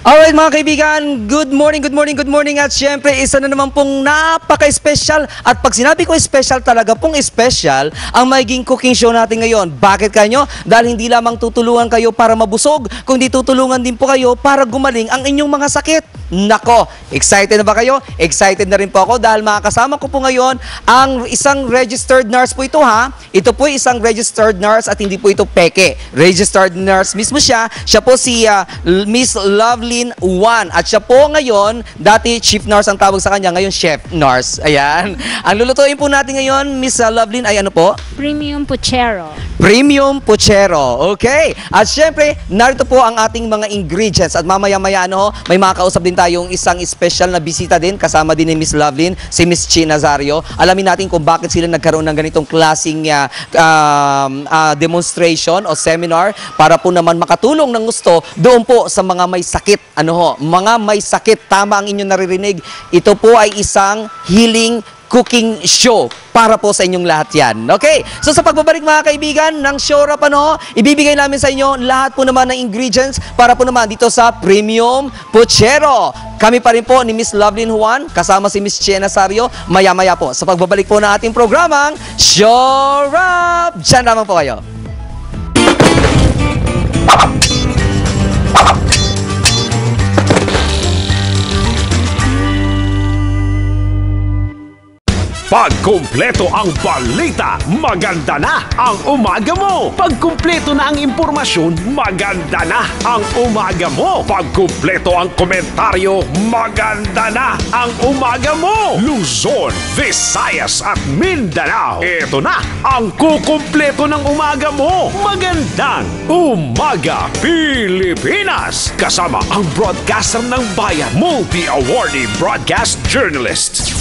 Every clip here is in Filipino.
Alright mga kaibigan, good morning at syempre isa na naman pong napaka-special at pag sinabi ko special talaga pong special ang magiging cooking show natin ngayon. Bakit kanyo? Dahil hindi lamang tutulungan kayo para mabusog, kundi tutulungan din po kayo para gumaling ang inyong mga sakit. Nako, excited na ba kayo? Excited na rin po ako dahil makakasama ko po ngayon ang isang registered nurse po ito ha. Ito po isang registered nurse at hindi po ito peke. Registered nurse mismo siya. Siya po si Miss Loveline Juan. At siya po ngayon, dati chief nurse ang tawag sa kanya, ngayon chef nurse. Ayan. Ang lulutuin po natin ngayon, Miss Loveline, ay ano po? Premium Puchero. Premium Puchero. Okay. At syempre, narito po ang ating mga ingredients. At mamaya-maya, may makakausap din tayong isang special na bisita din, kasama din ni Miss Loveline, si Miss Chi Nazario. Alamin natin kung bakit sila nagkaroon ng ganitong klaseng demonstration o seminar para po naman makatulong ng gusto doon po sa mga may sakit. Mga may sakit, tama ang inyong naririnig. Ito po ay isang healing cooking show para po sa inyong lahat yan. Okay? So sa pagbabalik mga kaibigan ng show wrap, ibibigay namin sa inyo lahat po naman ng ingredients para po naman dito sa Premium Puchero. Kami pa rin po ni Miss Loveline Juan, kasama si Miss Chi Nazario, maya-maya po sa pagbabalik po ng ating programang Show Wrap. Diyan naman po kayo. Pag kumpleto ang balita, maganda na ang umaga mo. Pag kumpleto na ang impormasyon, maganda na ang umaga mo. Pag kumpleto ang komentaryo, maganda na ang umaga mo. Luzon, Visayas at Mindanao. Ito na ang kukumpleto ng umaga mo. Magandang umaga, Pilipinas. Kasama ang broadcaster ng bayan, multi-awarding broadcast journalist,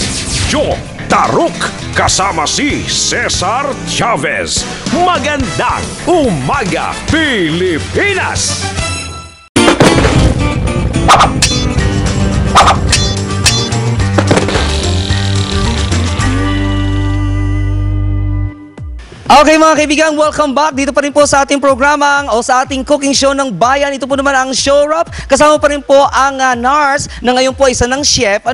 Joe Taruk, kasama si Cesar Chavez. Magandang umaga, Pilipinas! Okay mga kaibigan, welcome back. Dito pa rin po sa ating programang o sa ating cooking show ng bayan. Ito po naman ang Show Wrap. Kasama pa rin po ang nurse na ngayon po isa ng chef,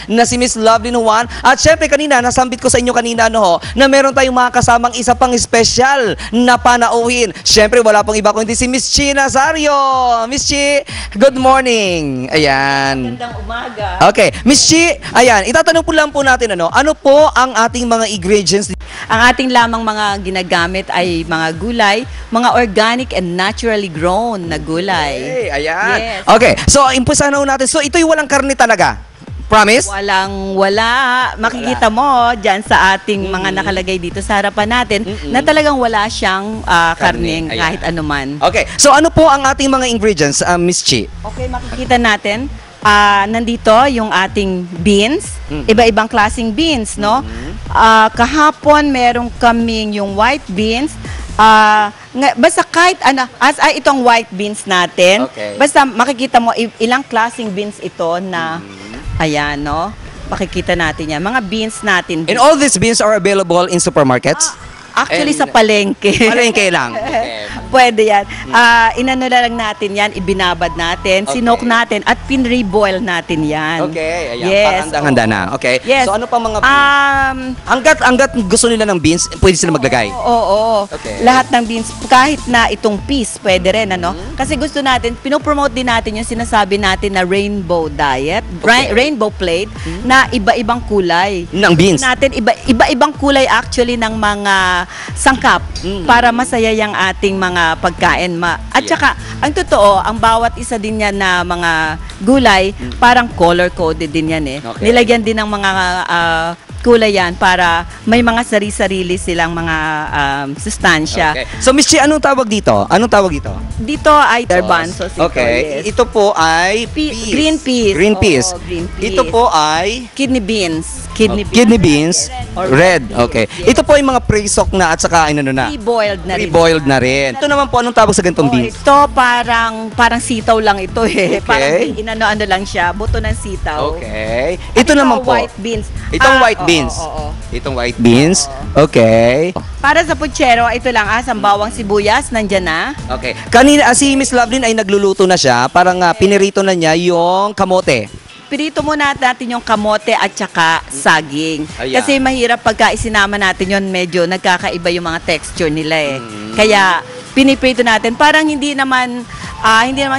na si Miss Loveline Juan. At syempre kanina, nasambit ko sa inyo kanina, na meron tayong mga kasamang isa pang special na panauhin. Syempre wala pong iba kundi si Miss Chi Nazario. Miss Chi, good morning. Ayan. Magandang umaga. Okay, Miss Chi, ayan, itatanong po lang po natin, ano po ang ating mga ingredients? Ang ating lamang mga ginagamit ay mga gulay, mga organic and naturally grown na gulay. Okay, ayan. Yes. Okay, so impusahan na natin. So ito'y walang karne talaga? Promise? Wala. Makikita mo dyan sa ating mga nakalagay dito sa harapan natin na talagang wala siyang karneng Ayan. kahit anuman. Okay, so ano po ang ating mga ingredients, Miss Chi? Okay, makikita natin. Nandito yung ating beans, iba-ibang klaseng beans, no? Kahapon meron kaming yung white beans. Basta kahit ano, itong white beans natin. Okay. Basta makikita mo ilang klaseng beans ito na ayan, no? Makikita natin yan. Mga beans natin. And all these beans are available in supermarkets? Actually, And- sa palengke. Palengke lang. Okay. Pwede yan. Inano na lang natin yan, ibinabad natin, Okay. sinok natin, at pinreboil natin yan. Okay, ayan. Yes. Parang handa na. Okay. Yes. So ano pa mga beans? Hanggat gusto nila ng beans, pwede sila maglagay. Oo. Okay. Lahat ng beans, kahit na itong peas, pwede rin, ano? Kasi gusto natin, pinopromote din natin yung sinasabi natin na rainbow diet, Okay. rainbow plate, na iba-ibang kulay. Ng beans. Natin, iba-ibang kulay actually ng mga sangkap para masaya yung ating mga pagkain. At saka, ang totoo, ang bawat isa din yan na mga gulay, parang color-coded din yan eh. Okay. Nilagyan din ng mga kulay yan para may mga sari-sarili silang mga sustansya. Okay. So Miss Chi, anong tawag dito? Dito ay garbanzos. ito, Okay. yes. Ito po ay peas. Green peas. Green peas. Oo, green peas. Ito po ay Kidney beans. kidney beans. Or Red. beans. Okay. Yes. Ito po ay mga pre-soak na at saka na. Pre-boiled na rin. Pre-boiled na rin. Ito naman po, anong tawag sa ganitong beans? Ito parang sitaw lang ito eh. Okay. Parang inano lang siya, buto ng sitaw. Okay. At Ito naman po. white beans. Itong white Oo, beans. oo. Itong white beans. Okay. Para sa puchero, ito lang sambawang sibuyas, nandyan na. Okay. Kanina, si Miss Lovelyn ay nagluluto na siya. Parang pinirito na niya yung kamote. Pirito muna natin yung kamote at saka saging. Ayan. Kasi mahirap pagka isinama natin yon, medyo nagkakaiba yung mga texture nila eh. Kaya piniprito natin. Parang hindi naman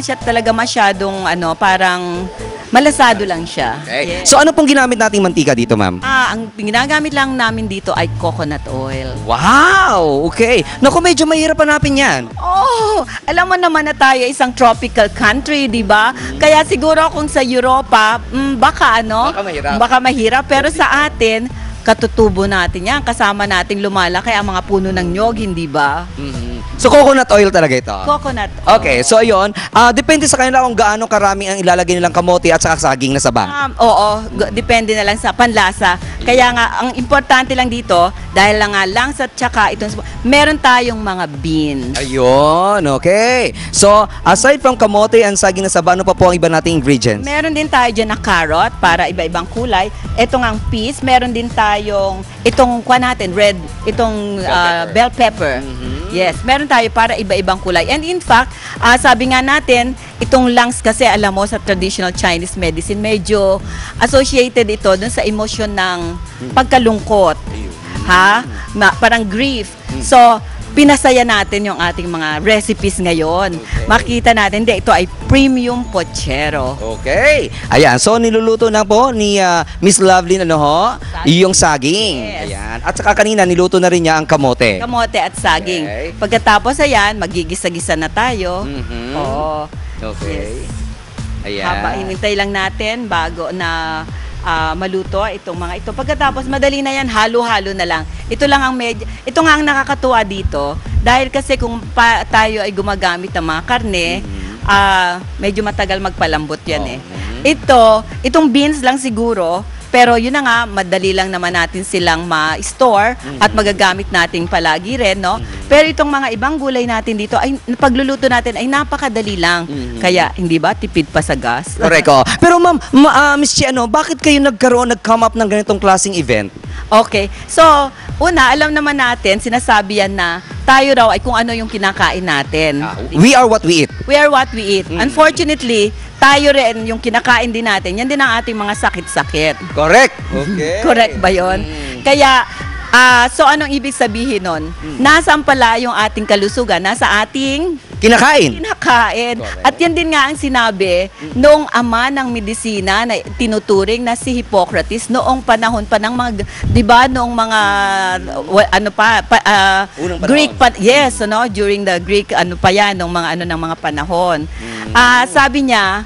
siya talaga masyadong parang malasado lang siya. Okay. Yes. So ano pong ginamit nating mantika dito, ma'am? Ang ginagamit lang namin dito ay coconut oil. Wow! Okay. Naku, medyo mahirap hanapin yan. Oh, alam mo naman na tayo isang tropical country, di ba? Kaya siguro kung sa Europa, baka mahirap. Baka mahirap. Pero sa atin, katutubo natin yan. Kasama nating lumalaki ang mga puno ng nyog, hindi ba? So coconut oil talaga ito? Coconut oil. Okay, so ayun, depende sa kanila kung gaano karami ang ilalagay nilang kamote at saka saging na saba. Depende na lang sa panlasa. Kaya nga, ang importante lang dito, dahil lang langs at saka meron tayong mga beans. Ayun, okay. So, aside from kamote and saging na saba, ano pa po ang iba nating ingredients? Meron din tayo dyan na carrot para iba-ibang kulay. Ito nga ang peas. Meron din tayong itong red, itong bell pepper. Yes, meron tayo para iba-ibang kulay. And in fact, sabi nga natin, itong lungs kasi alam mo sa traditional Chinese medicine, medyo associated ito dun sa emosyon ng pagkalungkot. Parang grief. So, pinasaya natin yung ating mga recipes ngayon. Makita natin, ito ay premium pochero. Okay. Ayan, so niluluto na po ni Miss Lovelyn, yung saging. Yes. Ayan. At saka kanina, niluto na rin niya ang kamote. Kamote at saging. Okay. Pagkatapos ayan, magigisa-gisa na tayo. Oo. Okay. Yes. Ayan. Hinintay lang natin bago na maluto itong mga ito. Pagkatapos, madali na yan, halo-halo na lang. Ito lang ito nga ang nakakatuwa dito. Dahil kasi kung tayo ay gumagamit ng mga karne, medyo matagal magpalambot yan eh. Itong beans lang siguro, pero yun na nga, madali lang naman natin silang ma-store at magagamit natin palagi rin, no? Pero itong mga ibang gulay natin dito, ay pagluluto natin ay napakadali lang. Kaya, hindi ba, tipid pa sa gas? Correct. Pero ma'am, Miss Chi, bakit kayo nag-come up ng ganitong klaseng event? Okay. So, una, alam naman natin, sinasabi yan na tayo raw ay kung ano yung kinakain natin. We are what we eat. We are what we eat. Unfortunately, tayo rin yung kinakain din natin. Yan din ang ating mga sakit-sakit. Correct. Okay. Correct ba yon? Kaya, so anong ibig sabihin nun? Nasaan pala yung ating kalusugan? Nasa ating Kinakain. At yan din nga ang sinabi noong ama ng medisina na tinuturing na si Hippocrates noong panahon pa ng mga, di ba, noong mga Unang panahon. Greek during the Greek ng mga panahon. Sabi niya,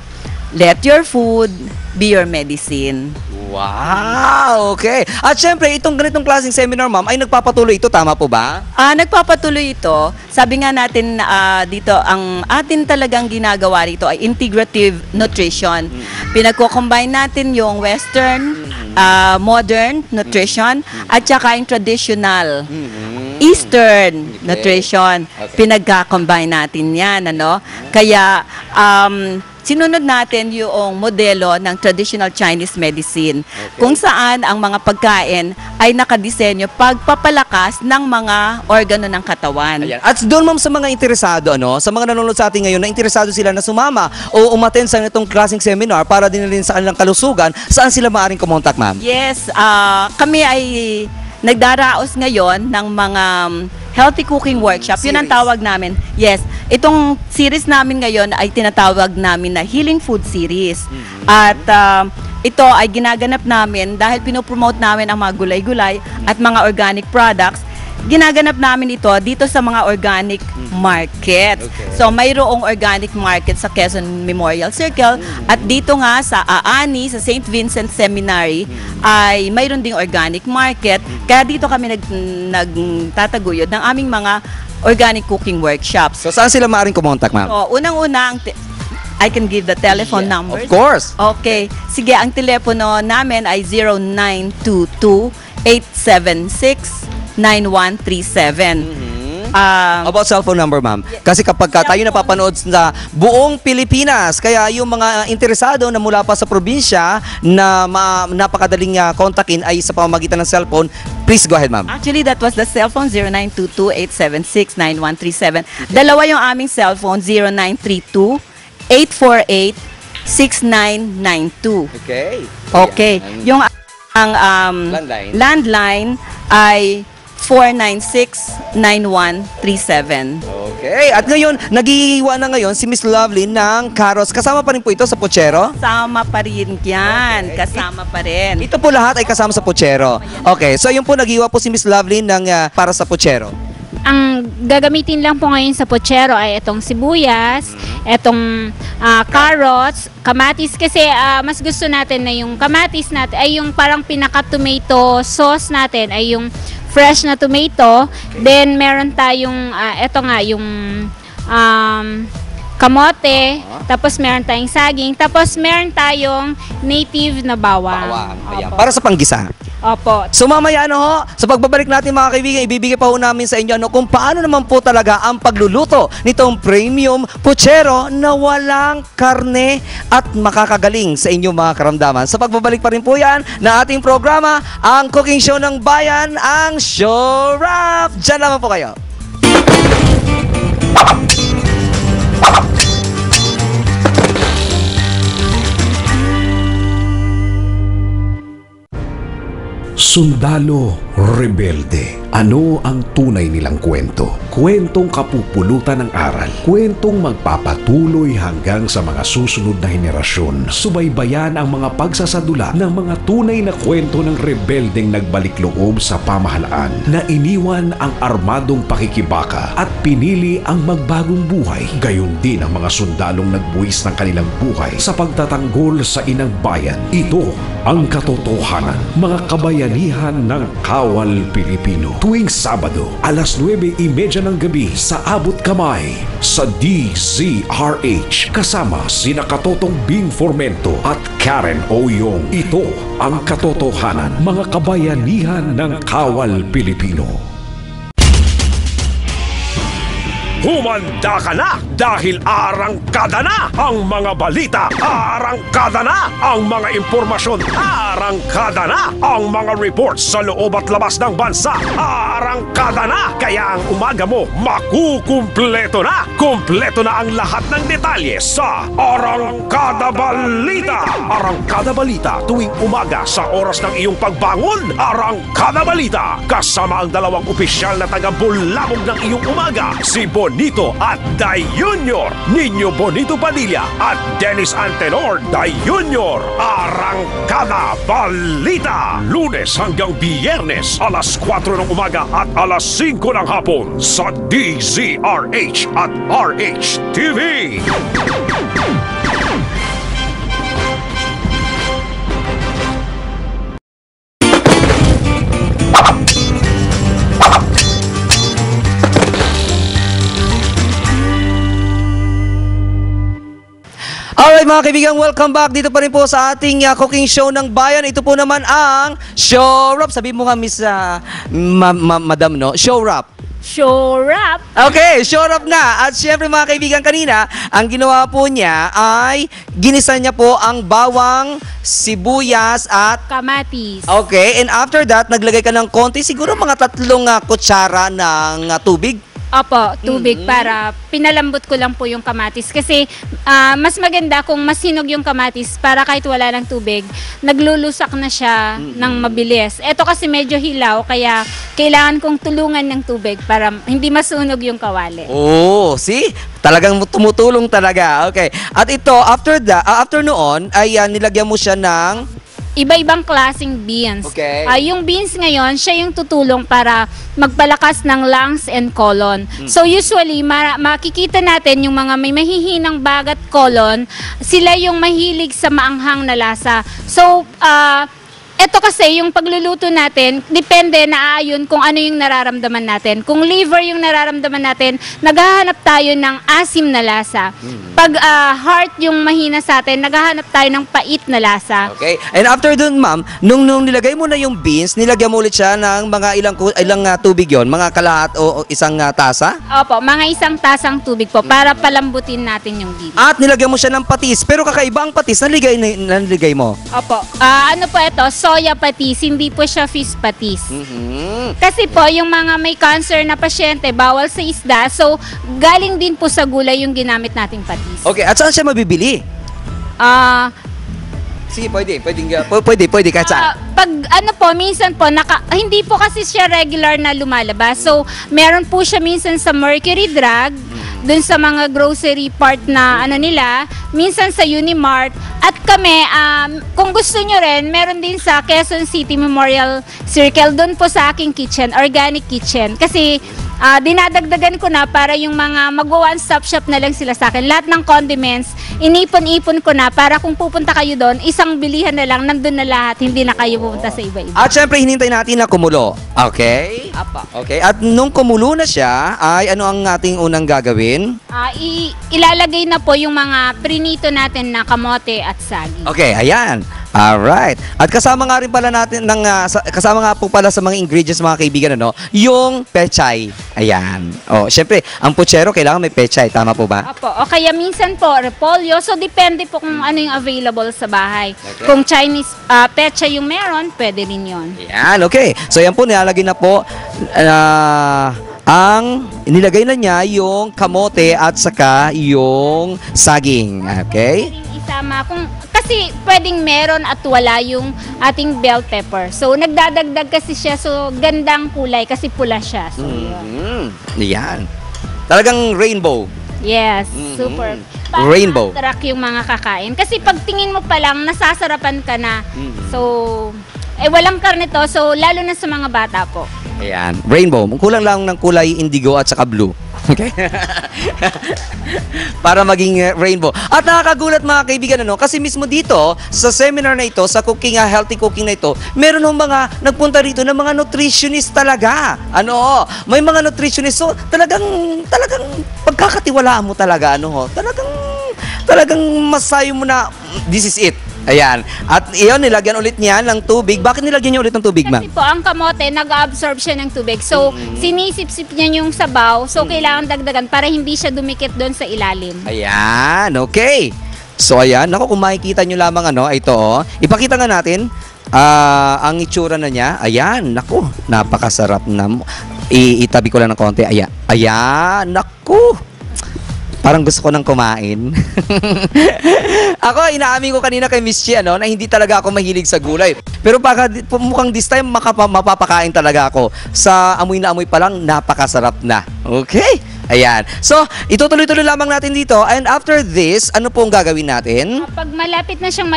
let your food be your medicine. Wow, okay. At syempre, itong ganitong klaseng seminar, ma'am, ay nagpapatuloy ito, tama po ba? Nagpapatuloy ito. Sabi nga natin dito, ang atin talagang ginagawa rito ay integrative nutrition. Pinagko-combine natin yung Western, modern nutrition, at saka yung traditional Eastern nutrition. Pinagka-combine natin yan, Kaya, sinunod natin yung modelo ng traditional Chinese medicine kung saan ang mga pagkain ay nakadisenyo pagpapalakas ng mga organo ng katawan. Ayan. At doon, ma'am, sa mga interesado, sa mga nanonood sa atin ngayon na interesado sila na sumama o umattend sa itong klaseng seminar para dinalhin sa kanilang kalusugan, saan sila maaaring kumontak, ma'am? Yes, kami ay nagdaraos ngayon ng mga healthy cooking workshop. Yun ang tawag namin. Yes, itong series namin ngayon ay tinatawag namin na Healing Food Series. At ito ay ginaganap namin dahil pinopromote namin ang mga gulay-gulay at mga organic products. Ginaganap namin ito dito sa mga organic markets. So mayroong organic market sa Quezon Memorial Circle at dito nga sa Aani, sa St. Vincent Seminary ay mayroon ding organic market. Kaya dito kami nagtataguyod ng aming mga organic cooking workshops. So saan sila maaaring kumontak, ma'am? So unang-una I can give the telephone numbers. Of course. Okay. Sige, ang telepono namin ay 0922-876-9137. About cellphone number, ma'am. Kasi kapag tayo napapanood sa buong Pilipinas, kaya yung mga interesado na mula pa sa probinsya na napakadaling kontakin ay sa pamamagitan ng cellphone, please go ahead, ma'am. Actually, that was the cellphone 0922-876-9137. Dalawa yung aming cellphone, 0932-848-6992. Okay. Okay. Ayan. Yung ang Landline. landline ay 496-9137. Okay. At ngayon, nag-iiwa na ngayon si Miss Lovely ng Carrots. Kasama pa rin po ito sa Puchero? Kasama pa rin yan. Kasama pa rin. Ito po lahat ay kasama sa Puchero. Okay. So, yun po, nag-iwa po si Miss Lovely ng para sa Puchero. Ang gagamitin lang po ngayon sa Puchero ay itong sibuyas, itong carrots, kamatis kasi mas gusto natin na yung kamatis natin ay yung parang pinaka-tomato sauce natin ay yung fresh na tomato. Then meron tayong ito nga yung kamote, tapos meron tayong saging, tapos meron tayong native na bawang. Ayan. Opo. Para sa panggisa. Opo. So mamaya sa pagbabalik natin mga kaibigan, ibibigay pa ho namin sa inyo kung paano naman po talaga ang pagluluto nitong premium puchero na walang karne at makakagaling sa inyong mga karamdaman. Sa pagbabalik pa rin po yan na ating programa, ang cooking show ng bayan, ang Show Wrap. Diyan naman po kayo. Sundalo rebelde. Ano ang tunay nilang kwento? Kwentong kapupulutan ng aral. Kwentong magpapatuloy hanggang sa mga susunod na henerasyon. Subaybayan ang mga pagsasadula ng mga tunay na kwento ng rebeldeng nagbalik loob sa pamahalaan na iniwan ang armadong pakikibaka at pinili ang magbagong buhay. Gayon din ang mga sundalong nagbuwis ng kanilang buhay sa pagtatanggol sa inang bayan. Ito ang katotohanan. Mga kabayanihan ng Kawal Pilipino. Tuwing Sabado, alas 9:30 ng gabi sa Abot Kamay sa DZRH. Kasama sina Katotong Bing Formento at Karen Oyong. Ito ang katotohanan, mga kabayanihan ng Kawal Pilipino. Humanda ka na dahil arangkada na ang mga balita, arangkada na ang mga impormasyon, arangkada na ang mga reports sa loob at labas ng bansa, arangkada na kaya ang umaga mo makukumpleto na. Kumpleto na ang lahat ng detalye sa Arangkada Balita. Arangkada Balita tuwing umaga sa oras ng iyong pagbangon. Arangkada Balita kasama ang dalawang opisyal na taga-bulabog ng iyong umaga, si Bonito at Day Junior, Nino Bonito Padilla at Dennis Antenor Day Junior. Arangkada Balita, Lunes hanggang Biyernes alas 4 ng umaga at alas 5 ng hapon sa DZRH at RH-TV. Alright mga kaibigan, welcome back. Dito pa rin po sa ating cooking show ng bayan. Ito po naman ang Show Wrap. Sabi mo nga, Miss Madam, no? Show Wrap. Show Wrap. Okay, Show Wrap nga. At syempre mga kaibigan, kanina, ang ginawa po niya ay ginisa niya po ang bawang, sibuyas at Kamatis. okay, and after that, naglagay ka ng konti, siguro mga 3 kutsara ng tubig. Opo, tubig para pinalambot ko lang po yung kamatis. Kasi mas maganda kung masinog yung kamatis para kahit wala ng tubig, naglulusak na siya ng mabilis. Ito kasi medyo hilaw, kaya kailangan kong tulungan ng tubig para hindi masunog yung kawali. Oh, see? Talagang tumutulong talaga. Okay. At ito, after noon, ay nilagyan mo siya ng Iba-ibang klaseng beans. Okay. Yung beans ngayon, siya yung tutulong para magpalakas ng lungs and colon. So usually, makikita natin yung mga may mahihinang bagat colon, sila yung mahilig sa maanghang na lasa. So, Ito kasi yung pagluluto natin, depende na ayon kung ano yung nararamdaman natin. Kung liver yung nararamdaman natin, naghahanap tayo ng asim na lasa. Pag heart yung mahina sa atin, naghahanap tayo ng pait na lasa. Okay. And after dun, ma'am, nung nilagay mo na yung beans, nilagyan mo ulit siya ng mga ilang tubig yon, mga kalahat o isang tasa? Opo, mga isang tasang tubig po para palambutin natin yung beans. At nilagyan mo siya ng patis. Pero kakaiba ang patis, naligay mo. Opo, ano po ito, soya patis, hindi po siya fish patis. Mhm. Kasi po, yung mga may cancer na pasyente, bawal sa isda, so galing din po sa gulay yung ginamit nating patis. Okay, at saan siya mabibili? Ah, Sige, pwede kahit saan. pag ano po, minsan po, hindi po kasi siya regular na lumalabas. So, meron po siya minsan sa Mercury Drug, dun sa mga grocery part na ano nila, minsan sa Unimart. At kami, kung gusto nyo rin, meron din sa Quezon City Memorial Circle, dun po sa aking kitchen, organic kitchen. Kasi, dinadagdagan ko na para yung mga mag-one-stop shop na lang sila sa akin. Lahat ng condiments, inipon-ipon ko na para kung pupunta kayo doon, isang bilihan na lang, nandun na lahat, hindi na kayo pupunta sa iba-iba. At syempre, hinintay natin na kumulo. Okay? Apa. Okay, at nung kumulo na siya, ay ano ang ating unang gagawin? Ilalagay na po yung mga prinito natin na kamote at saging. Okay, ayan. Alright. At kasama nga rin pala natin kasama nga po pala sa mga ingredients mga kaibigan yung pechay. Ayan. Oh, syempre, ang puchero kailangan may pechay, tama po ba? Opo. O kaya minsan po repolyo. So depende po kung ano yung available sa bahay. Okay. Kung Chinese pechay yung meron, pwede rin 'yon. Ayan, okay. So yan po nilalagay na po nilagay na niya yung kamote at saka yung saging. Okay? Pwedeng isama kasi pwedeng meron at wala yung ating bell pepper. So nagdadagdag kasi siya, so gandang kulay kasi pula siya. So yun. Yan. Talagang rainbow. Yes, super. Para Rainbow. ma-attract yung mga kakain. Kasi pag tingin mo pa lang, nasasarapan ka na. So, walang karne to, so lalo na sa mga bata po. Ayan. Rainbow. Kulang lang ng kulay indigo at saka blue. Okay? Para maging rainbow. At nakakagulat mga kaibigan, kasi mismo dito, sa seminar na ito, sa cooking, healthy cooking na ito, meron ng mga nagpunta rito ng mga nutritionist talaga. May mga nutritionist. So, talagang pagkakatiwalaan mo talaga, talagang masayo mo na, this is it. Ayan. At iyon, nilagyan ulit niya ng tubig. Bakit nilagyan niya ulit ng tubig, ma'am? Kasi po, ang kamote, nag-absorb siya ng tubig. So, sinisip-sip niya yung sabaw. So, kailangan dagdagan para hindi siya dumikit doon sa ilalim. Ayan, okay. So, ayan. Naku, kung makikita nyo lamang, ito, ipakita nga natin ang itsura na niya. Ayan, naku, napakasarap na. Itabi ko lang ng konti. Ayan, naku. Parang gusto ko nang kumain. Ako, inaamin ko kanina kay Miss Chi, na hindi talaga ako mahilig sa gulay. Pero mukhang this time, mapapakain talaga ako. Sa amoy na amoy pa lang, napakasarap na. Okay? Ayan. So, itutuloy-tuloy lamang natin dito. And after this, ano po ang gagawin natin? Pag malapit na siyang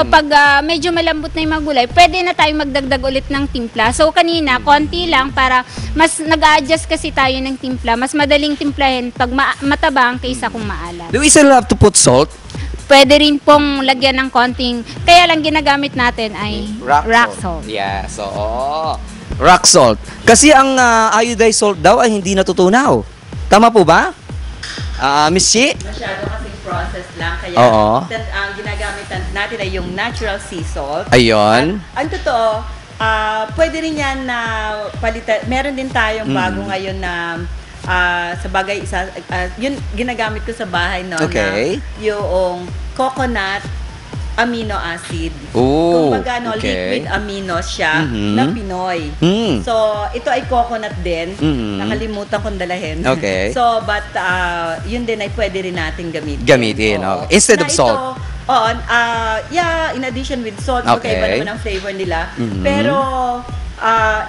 pag medyo malambot na yung mga gulay, pwede na tayo magdagdag ulit ng timpla. So, kanina, konti lang para mas nag-adjust kasi tayo ng timpla. Mas madaling timplahin pag matabang kaysa kung maalat. Do we still have to put salt? Pwede rin pong lagyan ng konting, kaya lang ginagamit natin ay rock salt. Yeah, so, rock salt. Kasi ang iodized salt daw ay hindi natutunaw. Tama po ba? Miss Chi? Masyado kasing process lang. Kaya Oo. ang ginagamit natin ay yung natural sea salt. Ayun. At ang totoo, pwede rin yan na palitan. Meron din tayong bago ngayon na sa bagay, yun ginagamit ko sa bahay Okay. na yung coconut amino acid. Oh, Kumbaga, okay. liquid amino siya na Pinoy. So, ito ay coconut din. Nakalimutan kong dalahin. Okay. So, but yun din ay pwede rin natin gamitin. Gamitin, Oo. okay. Instead Na of salt. In addition with salt, Okay. magkaiba naman ang flavor nila. Pero,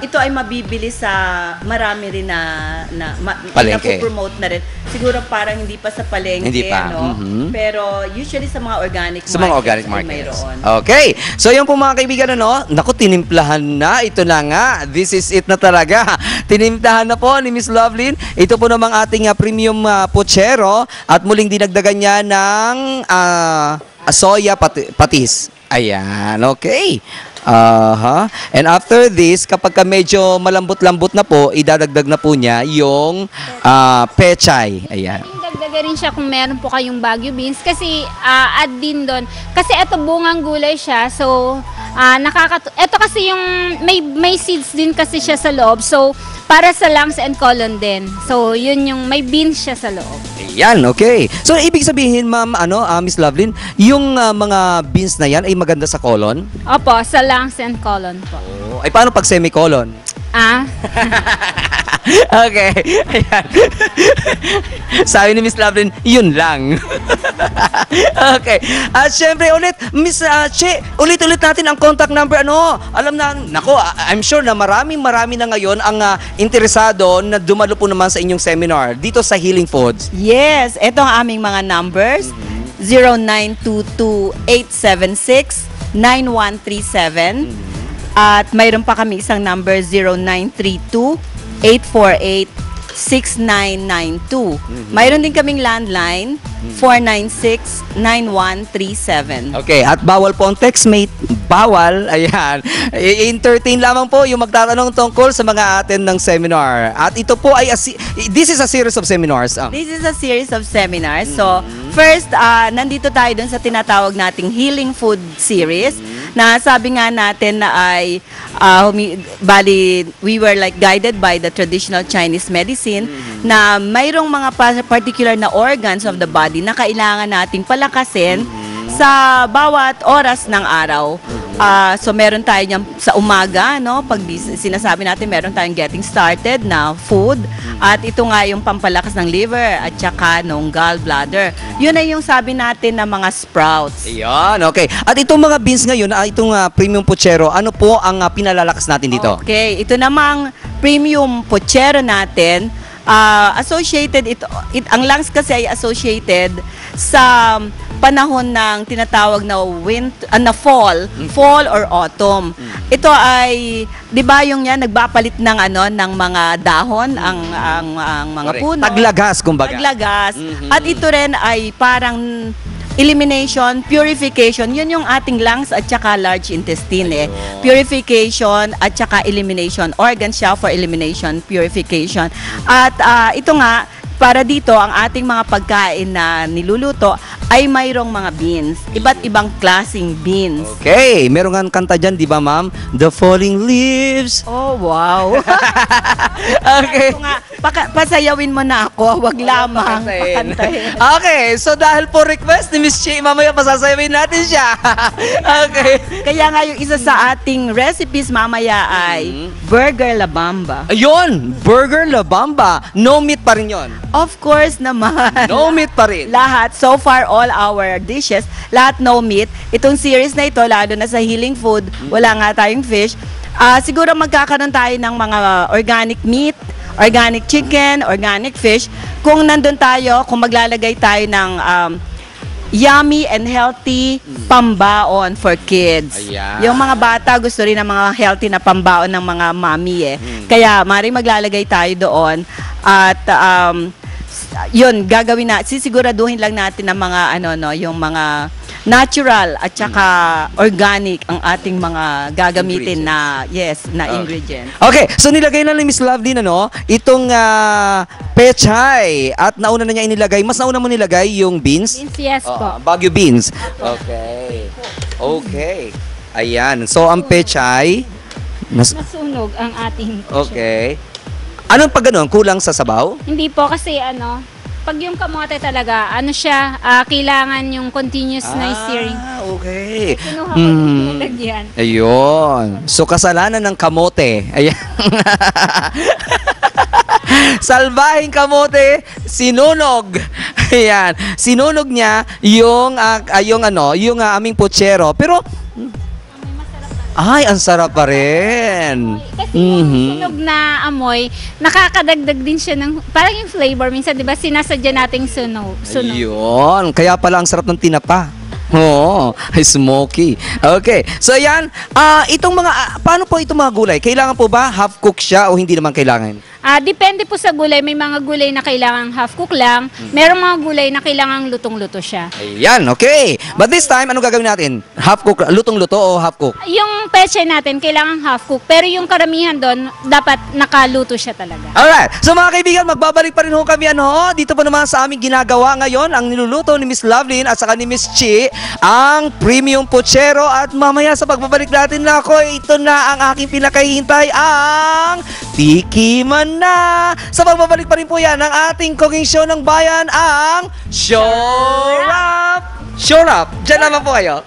ito ay mabibili sa marami rin na Palengke. promote na rin. Siguro parang hindi pa sa palengke, Hindi pa. Pero usually sa mga organic Sa mga organic ay markets. mayroon. Okay. So, yan po mga kaibigan, naku, tinimplahan na. Ito na nga. This is it na talaga. Tinimplahan na po ni Miss Lovelyn. Ito po namang ating premium puchero. At muling dinagdagan niya ng soya patis. Ayan, okay. Aha. And after this, kapag ka medyo malambot-lambot na po, idadagdag na po niya yung pechay. Ayan. Dagdagan rin siya kung meron po kayong Baguio beans kasi add din doon. Kasi ito bungang gulay siya. So ito kasi yung may seeds din kasi siya sa loob. So para sa lungs and colon din. So yun yung may beans siya sa loob. Ayan, okay. So ibig sabihin, ma'am, Miss Lovelyn, yung mga beans na yan ay maganda sa colon? Opo, sa lungs and colon po. Oh, ay paano pag semicolon? Okay. Ayan. Sabi ni Miss Lovelyn, yun lang. Okay. At syempre ulit, Miss Che, ulit-ulit natin ang contact number. Alam na, I'm sure na marami na ngayon ang interesado na dumalo po naman sa inyong seminar dito sa Healing Foods. Yes, ito ang aming mga numbers. 0922-876-9137. At mayroon pa kami isang number 0932-848-6992. Mayroon din kaming landline 496-9137. Okay, at bawal po ang textmate. Bawal. Ayan. I-entertain lamang po yung magtatanong tungkol sa mga atin ng seminar. At ito po ay, this is a series of seminars. This is a series of seminars. So, first, nandito tayo dun sa tinatawag nating Healing Food Series na sabi nga natin na ay we were like guided by the traditional Chinese medicine na mayroong mga particular na organs of the body na kailangan nating palakasin sa bawat oras ng araw. So meron tayo niyang sa umaga, no? Pag sinasabi natin meron tayong getting started na food at ito nga yung pampalakas ng liver at saka ng gallbladder. Yun ay yung sabi natin na mga sprouts. Ayan, okay. At itong mga beans ngayon, itong premium puchero, ano po ang pinalalakas natin dito? Okay, ito namang premium puchero natin, associated ang lungs kasi ay associated sa panahon ng tinatawag na fall or autumn. Ito ay 'di ba yung yan nagbapalit ng ng mga dahon ang mga Correct. puno. Taglagas kumbaga. Taglagas. At ito rin ay parang elimination, purification, yun yung ating lungs at saka large intestine Purification at saka elimination. Organ siya for elimination, purification. At ito nga, para dito, ang ating mga pagkain na niluluto ay mayroong mga beans. Iba't ibang klaseng beans. Okay, meron nga kanta dyan, di ba ma'am? The Falling Leaves. Oh, wow. Okay. Ito nga, pasayawin mo na ako, wag lamang pakantahin. Okay, so dahil po request ni Miss Che, mamaya pasasayawin natin siya. Okay. Kaya nga yung isa sa ating recipes mamaya ay Burger La Bamba. Ayun, Burger La Bamba. No meat pa rin yun. Of course naman. No meat pa rin. Lahat, so far all our dishes, lahat no meat. Itong series na ito, lalo na sa Healing Food, wala nga tayong fish. Siguro magkakaroon tayo ng mga organic meat, organic chicken, organic fish. Kung nandun tayo, kung maglalagay tayo ng yummy and healthy pambaon for kids. Ayan. Yung mga bata gusto rin ng mga healthy na pambaon ng mga mami Kaya maring maglalagay tayo doon at yun gagawin na sisiguraduhin lang natin ng mga yung mga natural at saka organic ang ating mga gagamitin na ingredients. Okay, so nilagay na ni Miss Lovelyn itong pechay at nauna na niya inilagay. Mas nauna mo nilagay yung beans? Beans, yes po. Baguio beans. Okay. Okay. Ayan. So ang pechay Nasunog ang ating puchero. okay. Anong pag ganun? Kulang sa sabaw? Hindi po kasi pag yung kamote talaga, siya, kailangan yung continuous na searing. Okay. Kinuha ko yung nilagyan. Ayun. So, kasalanan ng kamote. Ayan. Salbahing kamote, sinunog. Ayan. Sinunog niya yung aming puchero. Pero, ay, ang sarap pa rin. Kasi yung sunog na amoy, nakakadagdag din siya ng, parang yung flavor. Minsan, di ba, sinasadya nating sunog. Ayun. Kaya pala ang sarap ng tinapa. Oo, smoky. Okay. So, yan. Itong mga, paano po itong mga gulay? Kailangan po ba half-cook siya o hindi naman kailangan? Depende po sa gulay. May mga gulay na kailangan half cook lang. Merong mga gulay na kailangan lutong-luto siya. Ayan, okay. But this time, anong gagawin natin? Half cook, lutong-luto o half cook? Yung peche natin, kailangan half cook. Pero yung karamihan doon, dapat nakaluto siya talaga. Alright. So mga kaibigan, magbabalik pa rin ho kami dito pa naman sa aming ginagawa ngayon, ang niluluto ni Miss Lovelyn at saka ni Miss Chi, ang premium puchero. At mamaya sa pagbabalik natin na ito na ang aking pinakahihintay, ang tikiman na. Sa pagbabalik pa rin po yan, ang ating cooking show ng bayan, ang Show Up! Show Up! Diyan naman po kayo.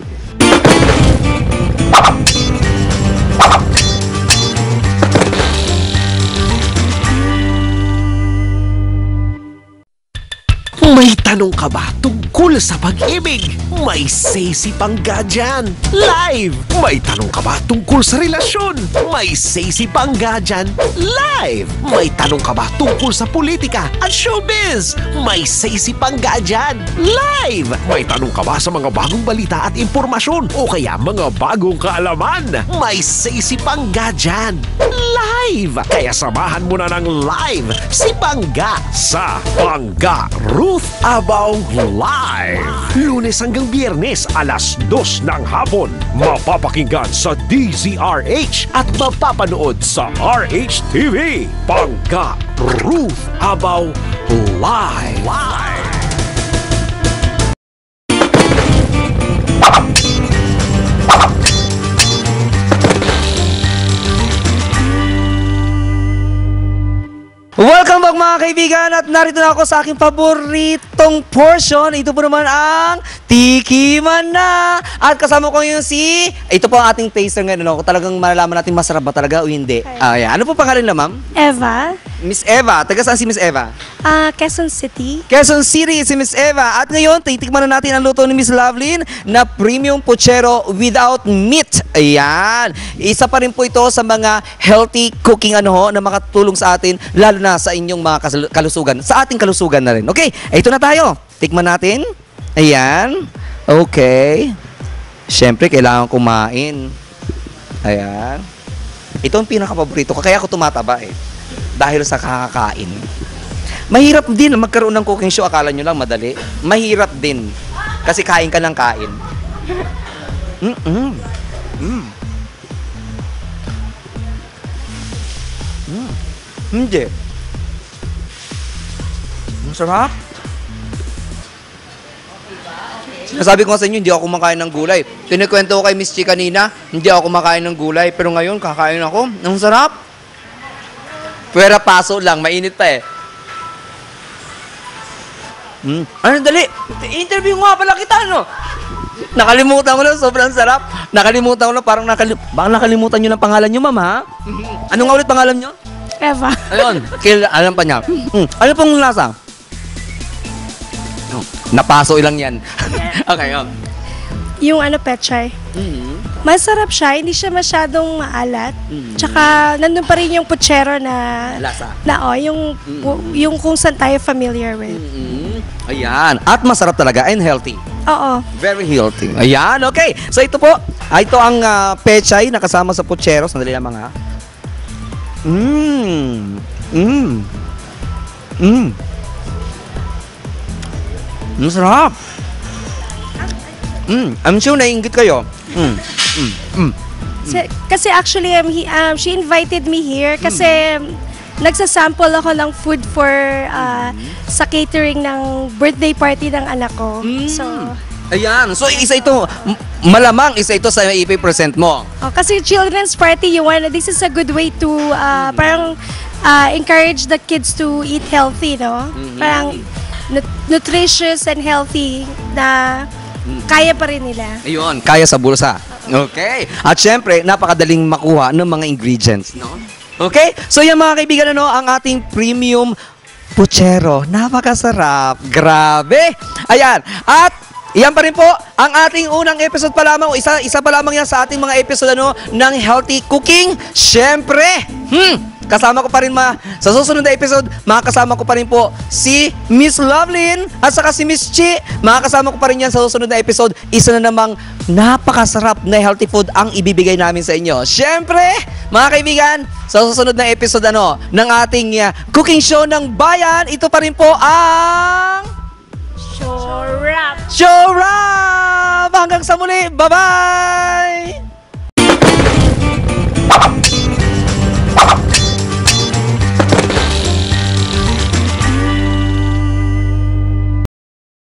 May tanong ka ba tungkol sa pag-ibig? May say-si Pangga dyan. Live! May tanong ka ba tungkol sa relasyon? May say-si Pangga dyan. Live! May tanong ka ba tungkol sa politika at showbiz? May say-si Pangga dyan. Live! May tanong ka ba sa mga bagong balita at impormasyon o kaya mga bagong kaalaman? May say-si Pangga dyan. Live! Kaya samahan mo na ng live si Pangga sa Pangga Ruth Abaw Live. Lunes hanggang Biyernes, alas 2 ng hapon. Mapapakinggan sa DZRH at mapapanood sa RHTV. Pangga Ruth Abaw Live. Welcome back mga kaibigan, at narito na ako sa aking paboritong portion. Ito po naman ang tikiman na. At kasama ko yung ito po ang ating taster ngayon. Kung talagang malalaman natin masarap ba talaga o hindi. Ano po pangalan na, ma'am? Eva, Miss Eva. Taga saan si Miss Eva? Quezon City. Quezon City si Miss Eva. At ngayon, titikman na natin ang luto ni Miss Lovelyn na premium puchero without meat. Ayan. Isa pa rin po ito sa mga healthy cooking na makatulong sa atin, lalo na sa inyong mga kalusugan. Sa ating kalusugan na rin. Okay, ito na tayo. Tikman natin. Ayan. Okay. Siyempre, kailangan kumain. Ayan. Ito ang pinaka-paborito ko. Kaya ako tumataba dahil sa kakakain. Mahirap din magkaroon ng cooking show. Akala nyo lang madali. Mahirap din. Kasi kain ka ng kain. Hindi. Ang sarap. Sinasabi ko nga sa inyo, hindi ako kumakain ng gulay. Tinikwento ko kay Miss Chi kanina, hindi ako kumakain ng gulay. Pero ngayon, kakain ako. Ang sarap. Pwera paso lang, mainit pa Ano, dali. Interview nga pala kita, Nakalimutan ko lang, sobrang sarap. Nakalimutan ko lang, parang nakalimutan nyo ng pangalan nyo, ma'am, ha? Ano nga ulit pangalan nyo? Eva. Ayun, alam pa niya. Ano pong lasa? Napaso lang yan. Okay, Yung pechay. Masarap siya, hindi siya masyadong maalat. Tsaka nandun pa rin yung puchero na Lasa. yung kung saan tayo familiar with. Ayan. At masarap talaga and healthy. Oo. Very healthy. Ayan, okay. So ito po, ito ang pechay na kasama sa puchero. Sandali lamang, ha. Masarap. I'm sure naiinggit kayo. Kasi actually, she invited me here kasi nagsasample ako ng food for sa catering ng birthday party ng anak ko. So, ayan. So isa ito, malamang isa ito sa ipipresent mo. kasi children's party, this is a good way to parang encourage the kids to eat healthy, no? Parang nutritious and healthy na kaya pa rin nila. Ayun, kaya sa bulsa. Okay. At syempre, napakadaling makuha ng mga ingredients, no? Okay? So yan mga kaibigan, ang ating premium puchero. Napakasarap. Grabe. Ayan. At yan pa rin po ang ating unang episode pa lamang. Isa pa lamang yan sa ating mga episode ng healthy cooking. Syempre, Kasama ko pa rin sa susunod na episode, makakasama ko pa rin po si Miss Lovelyn at saka si Miss Chi. Makakasama ko pa rin yan sa susunod na episode. Isa na namang napakasarap na healthy food ang ibibigay namin sa inyo. Siyempre, mga kaibigan, sa susunod na episode ng ating cooking show ng bayan, ito pa rin po ang Show wrap! Show Wrap! Hanggang sa muli, bye-bye!